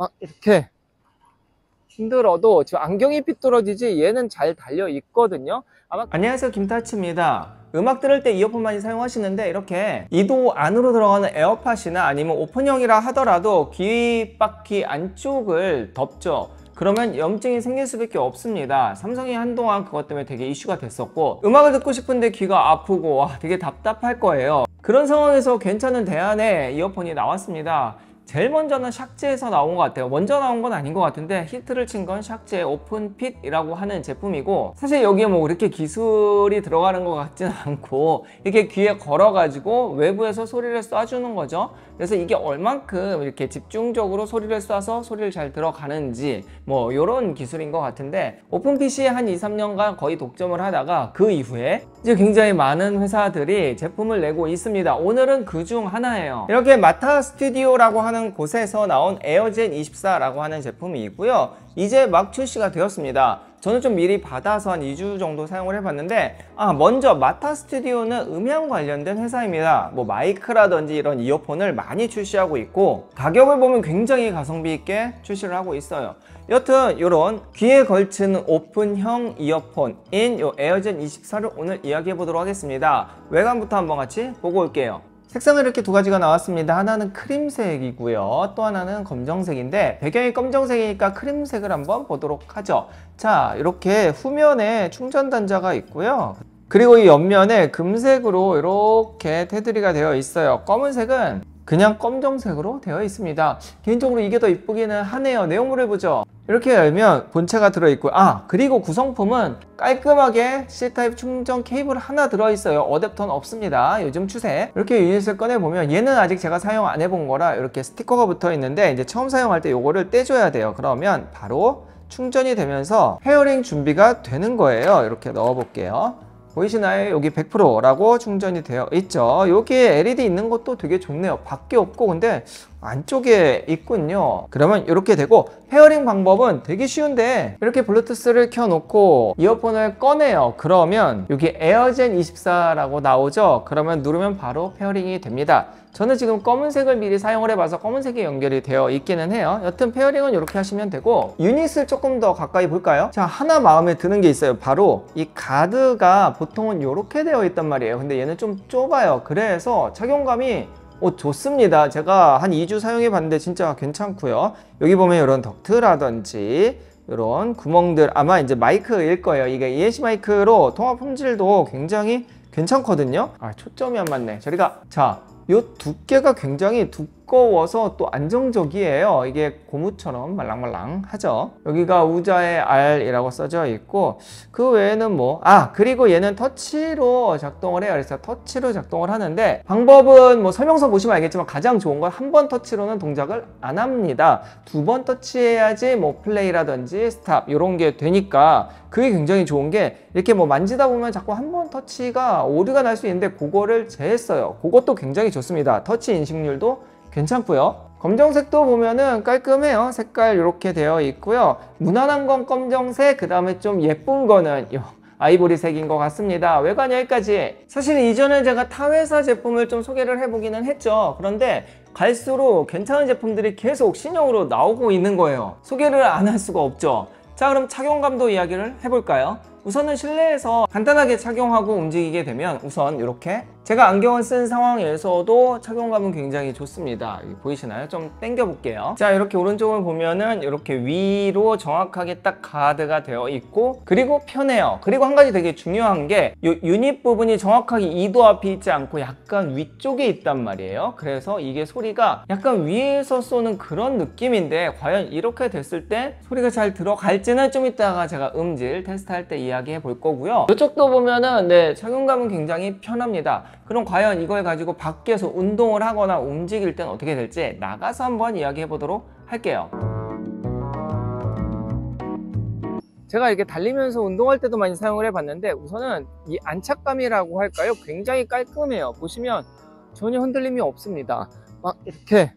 막 이렇게 힘들어도 지금 안경이 삐뚤어지지 얘는 잘 달려 있거든요. 아마 안녕하세요, 김타치입니다. 음악 들을 때 이어폰 많이 사용하시는데 이렇게 2도 안으로 들어가는 에어팟이나 아니면 오픈형이라 하더라도 귀 바퀴 안쪽을 덮죠. 그러면 염증이 생길 수밖에 없습니다. 삼성이 한동안 그것 때문에 되게 이슈가 됐었고, 음악을 듣고 싶은데 귀가 아프고 와 되게 답답할 거예요. 그런 상황에서 괜찮은 대안의 이어폰이 나왔습니다. 제일 먼저는 샥제에서 나온 것 같아요. 먼저 나온 건 아닌 것 같은데 히트를 친 건 샥제 오픈핏이라고 하는 제품이고, 사실 여기에 뭐 그렇게 기술이 들어가는 것 같지는 않고 이렇게 귀에 걸어가지고 외부에서 소리를 쏴주는 거죠. 그래서 이게 얼만큼 이렇게 집중적으로 소리를 쏴서 소리를 잘 들어가는지 뭐 이런 기술인 것 같은데, 오픈핏이 한 2~3년간 거의 독점을 하다가 그 이후에 이제 굉장히 많은 회사들이 제품을 내고 있습니다. 오늘은 그 중 하나예요. 이렇게 마타 스튜디오라고 하는 곳에서 나온 에어젠 24라고 하는 제품이고요. 이제 막 출시가 되었습니다. 저는 좀 미리 받아서 한 2주 정도 사용을 해봤는데, 먼저 마타 스튜디오는 음향 관련된 회사입니다. 뭐 마이크라든지 이런 이어폰을 많이 출시하고 있고, 가격을 보면 굉장히 가성비 있게 출시를 하고 있어요. 여튼 이런 귀에 걸치는 오픈형 이어폰인 요 에어젠 24를 오늘 이야기해 보도록 하겠습니다. 외관부터 한번 같이 보고 올게요. 색상은 이렇게 두 가지가 나왔습니다. 하나는 크림색이고요, 또 하나는 검정색인데 배경이 검정색이니까 크림색을 한번 보도록 하죠. 자, 이렇게 후면에 충전 단자가 있고요, 그리고 이 옆면에 금색으로 이렇게 테두리가 되어 있어요. 검은색은 그냥 검정색으로 되어 있습니다. 개인적으로 이게 더 이쁘기는 하네요. 내용물을 보죠. 이렇게 열면 본체가 들어있고, 그리고 구성품은 깔끔하게 C타입 충전 케이블 하나 들어있어요. 어댑터는 없습니다. 요즘 추세. 이렇게 유닛을 꺼내보면, 얘는 아직 제가 사용 안 해본 거라 이렇게 스티커가 붙어 있는데, 이제 처음 사용할 때 요거를 떼줘야 돼요. 그러면 바로 충전이 되면서 페어링 준비가 되는 거예요. 이렇게 넣어 볼게요. 보이시나요? 여기 100%라고 충전이 되어 있죠. 여기에 LED 있는 것도 되게 좋네요. 밖에 없고 근데 안쪽에 있군요. 그러면 이렇게 되고, 페어링 방법은 되게 쉬운데, 이렇게 블루투스를 켜놓고 이어폰을 꺼내요. 그러면 여기 에어젠 24라고 나오죠. 그러면 누르면 바로 페어링이 됩니다. 저는 지금 검은색을 미리 사용을 해봐서 검은색이 연결이 되어 있기는 해요. 여튼 페어링은 이렇게 하시면 되고, 유닛을 조금 더 가까이 볼까요? 자, 하나 마음에 드는 게 있어요. 바로 이 가드가 보통은 이렇게 되어 있단 말이에요. 근데 얘는 좀 좁아요. 그래서 착용감이 좋습니다. 제가 한 2주 사용해 봤는데 진짜 괜찮고요. 여기 보면 이런 덕트라든지 이런 구멍들, 아마 이제 마이크일 거예요. 이게 ENC 마이크로 통화 품질도 굉장히 괜찮거든요. 초점이 안 맞네. 저리가. 자, 이 두께가 굉장히 두꺼워서 또 안정적이에요. 이게 고무처럼 말랑말랑하죠. 여기가 우자의 R이라고 써져 있고, 그 외에는 뭐 그리고 얘는 터치로 작동을 해요. 그래서 터치로 작동을 하는데, 방법은 뭐 설명서 보시면 알겠지만 가장 좋은 건 한 번 터치로는 동작을 안 합니다. 2번 터치해야지 뭐 플레이라든지 스탑 이런 게 되니까 그게 굉장히 좋은 게, 이렇게 뭐 만지다 보면 자꾸 한 번 터치가 오류가 날 수 있는데 그거를 제했어요. 그것도 굉장히 좋습니다. 터치 인식률도 괜찮고요. 검정색도 보면은 깔끔해요. 색깔 이렇게 되어 있고요. 무난한 건 검정색, 그 다음에 좀 예쁜 거는 아이보리색인 것 같습니다. 외관 여기까지. 사실 이전에 제가 타 회사 제품을 좀 소개를 해보기는 했죠. 그런데 갈수록 괜찮은 제품들이 계속 신형으로 나오고 있는 거예요. 소개를 안 할 수가 없죠. 자, 그럼 착용감도 이야기를 해볼까요? 우선은 실내에서 간단하게 착용하고 움직이게 되면, 우선 이렇게 제가 안경을 쓴 상황에서도 착용감은 굉장히 좋습니다. 여기 보이시나요? 좀 당겨 볼게요. 자, 이렇게 오른쪽을 보면은 이렇게 위로 정확하게 딱 가드가 되어 있고, 그리고 편해요. 그리고 한 가지 되게 중요한 게, 이 유닛 부분이 정확하게 2도 앞에 있지 않고 약간 위쪽에 있단 말이에요. 그래서 이게 소리가 약간 위에서 쏘는 그런 느낌인데, 과연 이렇게 됐을 때 소리가 잘 들어갈지는 좀 이따가 제가 음질 테스트할 때 이야기해 볼 거고요. 이쪽도 보면은 착용감은 굉장히 편합니다. 그럼 과연 이걸 가지고 밖에서 운동을 하거나 움직일 땐 어떻게 될지 나가서 한번 이야기해 보도록 할게요. 제가 이렇게 달리면서 운동할 때도 많이 사용을 해봤는데, 우선은 이 안착감이라고 할까요? 굉장히 깔끔해요. 보시면 전혀 흔들림이 없습니다. 막 이렇게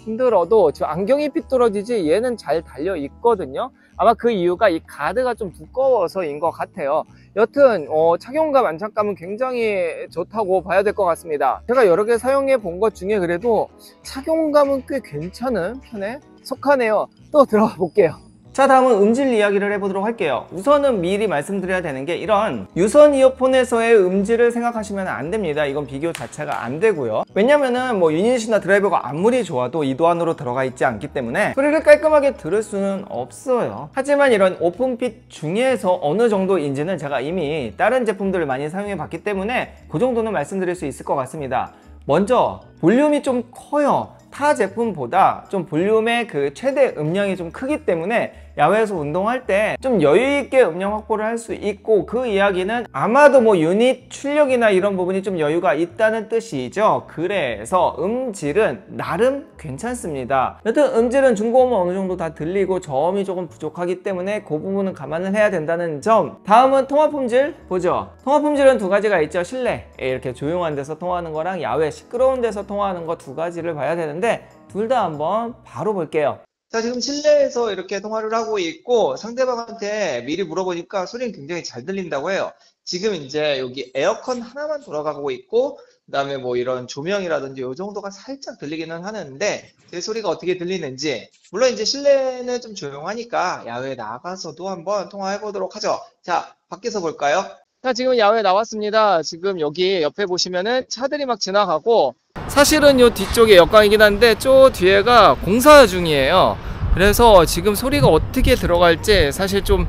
힘들어도 지금 안경이 삐뚤어지지 얘는 잘 달려 있거든요. 아마 그 이유가 이 가드가 좀 두꺼워서인 것 같아요. 여튼 착용감, 안착감은 굉장히 좋다고 봐야 될 것 같습니다. 제가 여러 개 사용해 본 것 중에 그래도 착용감은 꽤 괜찮은 편에 속하네요. 또 들어가 볼게요. 자, 다음은 음질 이야기를 해보도록 할게요. 우선은 미리 말씀드려야 되는 게 이런 유선 이어폰에서의 음질을 생각하시면 안 됩니다. 이건 비교 자체가 안 되고요. 왜냐면은 뭐 유닛이나 드라이버가 아무리 좋아도 이도 안으로 들어가 있지 않기 때문에 소리를 깔끔하게 들을 수는 없어요. 하지만 이런 오픈핏 중에서 어느 정도인지는 제가 이미 다른 제품들을 많이 사용해 봤기 때문에 그 정도는 말씀드릴 수 있을 것 같습니다. 먼저 볼륨이 좀 커요. 타 제품보다 좀 볼륨의 그 최대 음량이 좀 크기 때문에 야외에서 운동할 때 좀 여유있게 음량 확보를 할 수 있고, 그 이야기는 아마도 뭐 유닛 출력이나 이런 부분이 좀 여유가 있다는 뜻이죠. 그래서 음질은 나름 괜찮습니다. 여튼 음질은 중고음은 어느 정도 다 들리고 저음이 조금 부족하기 때문에 그 부분은 감안을 해야 된다는 점. 다음은 통화 품질 보죠. 통화 품질은 두 가지가 있죠. 실내 이렇게 조용한 데서 통화하는 거랑 야외 시끄러운 데서 통화하는 거 두 가지를 봐야 되는데 둘 다 한번 바로 볼게요. 자, 지금 실내에서 이렇게 통화를 하고 있고 상대방한테 미리 물어보니까 소리는 굉장히 잘 들린다고 해요. 지금 이제 여기 에어컨 하나만 돌아가고 있고 그 다음에 뭐 이런 조명이라든지 이 정도가 살짝 들리기는 하는데 제 소리가 어떻게 들리는지, 물론 이제 실내는 좀 조용하니까 야외에 나가서도 한번 통화해 보도록 하죠. 자, 밖에서 볼까요? 자, 지금 야외에 나왔습니다. 지금 여기 옆에 보시면은 차들이 막 지나가고, 사실은 요 뒤쪽에 역광이긴 한데 저 뒤에가 공사 중이에요. 그래서 지금 소리가 어떻게 들어갈지 사실 좀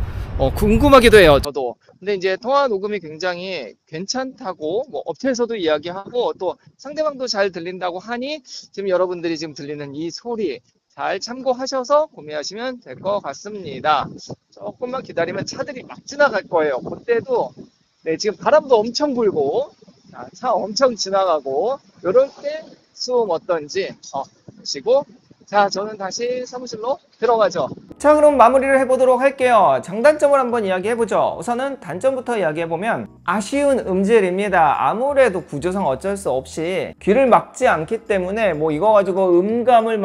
궁금하기도 해요, 저도. 근데 이제 통화 녹음이 굉장히 괜찮다고 뭐 업체에서도 이야기하고 또 상대방도 잘 들린다고 하니 지금 여러분들이 지금 들리는 이 소리 잘 참고하셔서 구매하시면 될 것 같습니다. 조금만 기다리면 차들이 막 지나갈 거예요. 그때도 네, 지금 바람도 엄청 불고 차 엄청 지나가고, 요럴 때 수음 어떤지 보시고, 자, 저는 다시 사무실로 들어가죠. 자, 그럼 마무리를 해보도록 할게요. 장단점을 한번 이야기해보죠. 우선은 단점부터 이야기해보면 아쉬운 음질입니다. 아무래도 구조상 어쩔 수 없이 귀를 막지 않기 때문에 뭐 이거 가지고 음감을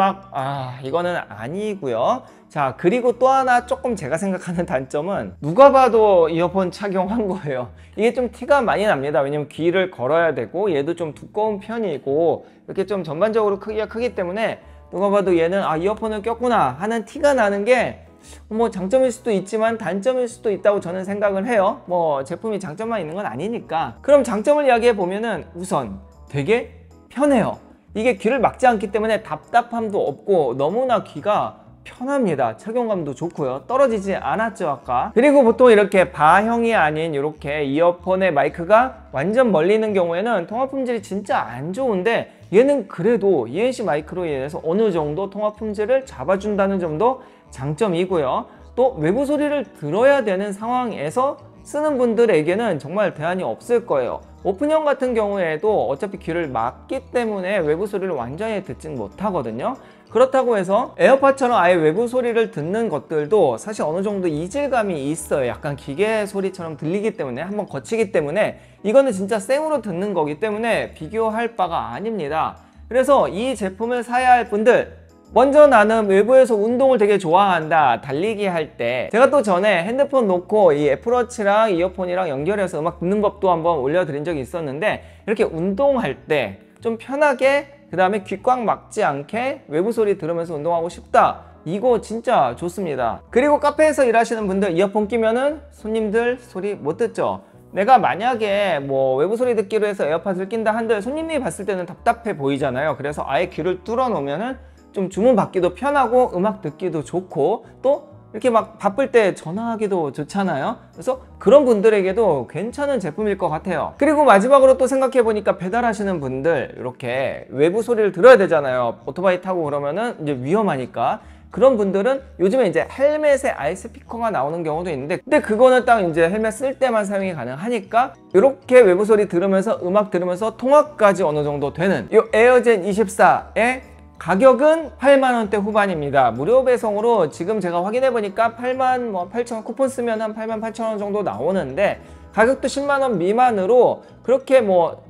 이거는 아니고요. 자, 그리고 또 하나 조금 제가 생각하는 단점은 누가 봐도 이어폰 착용한 거예요. 이게 좀 티가 많이 납니다. 왜냐면 귀를 걸어야 되고 얘도 좀 두꺼운 편이고 이렇게 좀 전반적으로 크기가 크기 때문에 누가 봐도 얘는 이어폰을 꼈구나 하는 티가 나는 게 뭐 장점일 수도 있지만 단점일 수도 있다고 저는 생각을 해요. 뭐 제품이 장점만 있는 건 아니니까. 그럼 장점을 이야기해 보면은 우선 되게 편해요. 이게 귀를 막지 않기 때문에 답답함도 없고 너무나 귀가 편합니다. 착용감도 좋고요. 떨어지지 않았죠, 아까. 그리고 보통 이렇게 바형이 아닌 이렇게 이어폰의 마이크가 완전 멀리 있는 경우에는 통화 품질이 진짜 안 좋은데, 얘는 그래도 ENC 마이크로 인해서 어느 정도 통화 품질을 잡아준다는 점도 장점이고요. 또 외부 소리를 들어야 되는 상황에서 쓰는 분들에게는 정말 대안이 없을 거예요. 오픈형 같은 경우에도 어차피 귀를 막기 때문에 외부 소리를 완전히 듣진 못하거든요. 그렇다고 해서 에어팟처럼 아예 외부 소리를 듣는 것들도 사실 어느 정도 이질감이 있어요. 약간 기계 소리처럼 들리기 때문에, 한번 거치기 때문에 이거는 진짜 생으로 듣는 거기 때문에 비교할 바가 아닙니다. 그래서 이 제품을 사야 할 분들, 먼저 나는 외부에서 운동을 되게 좋아한다, 달리기 할 때. 제가 또 전에 핸드폰 놓고 이 애플워치랑 이어폰이랑 연결해서 음악 듣는 법도 한번 올려드린 적이 있었는데, 이렇게 운동할 때 좀 편하게, 그 다음에 귀 꽉 막지 않게 외부 소리 들으면서 운동하고 싶다, 이거 진짜 좋습니다. 그리고 카페에서 일하시는 분들 이어폰 끼면은 손님들 소리 못 듣죠. 내가 만약에 뭐 외부 소리 듣기로 해서 에어팟을 낀다 한들 손님이 봤을 때는 답답해 보이잖아요. 그래서 아예 귀를 뚫어 놓으면은 좀 주문 받기도 편하고 음악 듣기도 좋고, 또 이렇게 막 바쁠 때 전화하기도 좋잖아요. 그래서 그런 분들에게도 괜찮은 제품일 것 같아요. 그리고 마지막으로 또 생각해보니까 배달하시는 분들 이렇게 외부 소리를 들어야 되잖아요. 오토바이 타고 그러면은 이제 위험하니까. 그런 분들은 요즘에 이제 헬멧에 아예 스피커가 나오는 경우도 있는데, 근데 그거는 딱 이제 헬멧 쓸 때만 사용이 가능하니까 이렇게 외부 소리 들으면서 음악 들으면서 통화까지 어느 정도 되는 이 에어젠 24의 가격은 8만원대 후반입니다. 무료 배송으로 지금 제가 확인해보니까 8만 8천원, 쿠폰 쓰면 한 8만 8천원 정도 나오는데, 가격도 10만원 미만으로 그렇게 뭐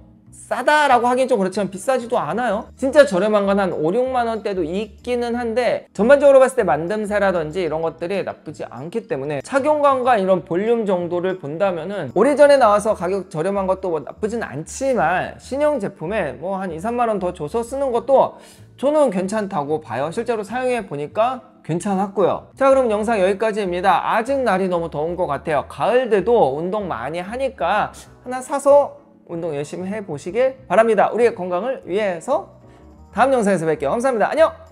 싸다라고 하긴 좀 그렇지만 비싸지도 않아요. 진짜 저렴한 건 한 5, 6만 원대도 있기는 한데 전반적으로 봤을 때 만듦새라든지 이런 것들이 나쁘지 않기 때문에 착용감과 이런 볼륨 정도를 본다면은 오래전에 나와서 가격 저렴한 것도 뭐 나쁘진 않지만 신형 제품에 뭐 한 2, 3만 원 더 줘서 쓰는 것도 저는 괜찮다고 봐요. 실제로 사용해 보니까 괜찮았고요. 자, 그럼 영상 여기까지입니다. 아직 날이 너무 더운 것 같아요. 가을 돼도 운동 많이 하니까 하나 사서 운동 열심히 해보시길 바랍니다. 우리의 건강을 위해서 다음 영상에서 뵐게요. 감사합니다. 안녕!